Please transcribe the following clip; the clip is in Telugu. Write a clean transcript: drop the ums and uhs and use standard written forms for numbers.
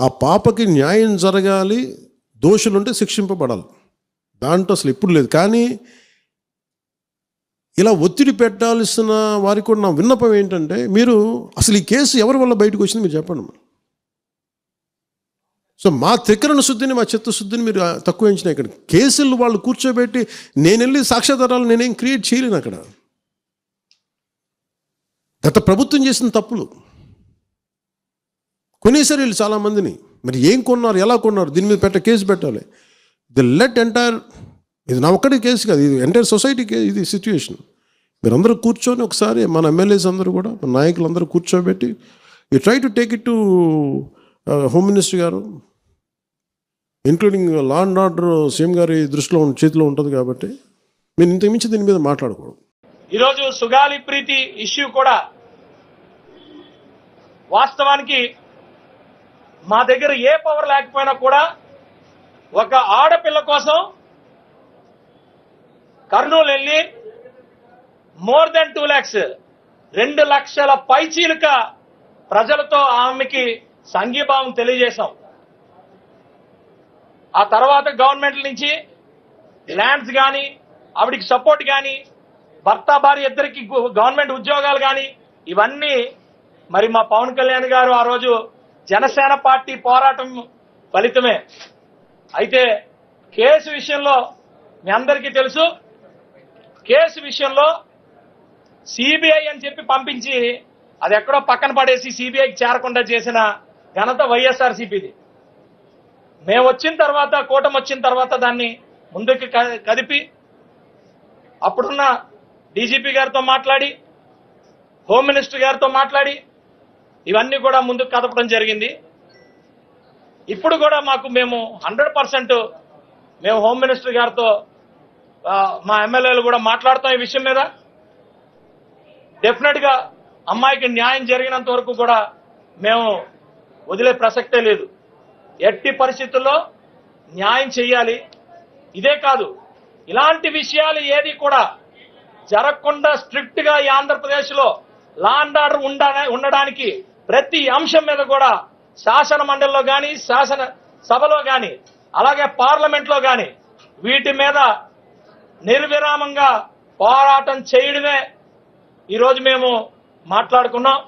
ఆ పాపకి న్యాయం జరగాలి, దోషులుంటే శిక్షింపబడాలి, దాంట్లో అసలు ఎప్పుడు లేదు. కానీ ఇలా ఒత్తిడి పెట్టాల్సిన వారికి కూడా నా విన్నపం ఏంటంటే, మీరు అసలు ఈ కేసు ఎవరి వల్ల బయటకు వచ్చింది మీరు చెప్పండి. సో మా త్రికరణ శుద్ధిని, మా చిత్తశుద్ధిని మీరు తక్కువ ఎంచిన. ఇక్కడ కేసులు వాళ్ళు కూర్చోబెట్టి నేను వెళ్ళి సాక్ష్యాధారాలు నేనేం క్రియేట్ చేయలేను. అక్కడ గత ప్రభుత్వం చేసిన తప్పులు కొనేసారు వీళ్ళు చాలామందిని. మరి ఏం కొన్నారు, ఎలా కొన్నారు, దీని మీద కేసు పెట్టాలి. ది లెట్ ఎంటైర్, ఇది నా ఒక్కడి కేసు కాదు, ఇది ఎంటైర్ సొసైటీకి ఇది సిచ్యువేషన్. మీరందరూ కూర్చొని ఒకసారి మన ఎమ్మెల్యేస్ అందరూ కూడా, మన నాయకులందరూ కూర్చోబెట్టి you try to take it to home minister గారు, including law and order CM గారి దృష్టిలో చేతిలో ఉంటుంది. కాబట్టి మీరు ఇంతకుమించి దీని మీద మాట్లాడకూడదు. ఈరోజు సుగాలి ప్రీతి ఇష్యూ కూడా వాస్తవానికి మా దగ్గర ఏ పవర్ లేకపోయినా కూడా ఒక ఆడపిల్ల కోసం కర్నూలు వెళ్ళి మోర్ దెన్ 2 lakhs 2 లక్షల పైచీలిక ప్రజలతో ఆమెకి సంఘీభావం తెలియజేశాం. ఆ తర్వాత గవర్నమెంట్ నుంచి ల్యాండ్స్ కానీ, ఆవిడికి సపోర్ట్ కానీ, భర్త భార్య ఇద్దరికి గవర్నమెంట్ ఉద్యోగాలు కానీ, ఇవన్నీ మరి మా పవన్ కళ్యాణ్ గారు ఆ రోజు జనసేన పార్టీ పోరాటం ఫలితమే. అయితే కేసు విషయంలో మీ అందరికీ తెలుసు, కేసు విషయంలో సిబిఐ అని చెప్పి పంపించి అది ఎక్కడో పక్కన పడేసి సిబిఐకి చేరకుండా చేసిన ఘనత వైఎస్ఆర్సీపీది. మేము వచ్చిన తర్వాత, కూటమి వచ్చిన తర్వాత దాన్ని ముందుకు కదిపి అప్పుడున్న డీజీపీ గారితో మాట్లాడి, హోమ్ మినిస్టర్ గారితో మాట్లాడి ఇవన్నీ కూడా ముందుకు కదపడం జరిగింది. ఇప్పుడు కూడా మేము 100% మేము హోమ్ మినిస్టర్ గారితో, మా ఎమ్మెల్యేలు కూడా మాట్లాడుతాం ఈ విషయం మీద. డెఫినెట్ గా అమ్మాయికి న్యాయం జరిగినంత వరకు కూడా మేము వదిలే ప్రసక్తే లేదు. ఎట్టి పరిస్థితుల్లో న్యాయం చేయాలి. ఇదే కాదు, ఇలాంటి విషయాలు ఏది కూడా జరగకుండా స్ట్రిక్ట్ గా ఈ ఆంధ్రప్రదేశ్ లో లా అండ్ ఆర్డర్ ఉండడానికి ప్రతి అంశం మీద కూడా శాసన మండలిలో కానీ, శాసన సభలో కానీ, అలాగే పార్లమెంట్ లో కానీ వీటి మీద నిర్విరామంగా పోరాటం చేయడమే ఈరోజు మేము మాట్లాడుకున్నాం.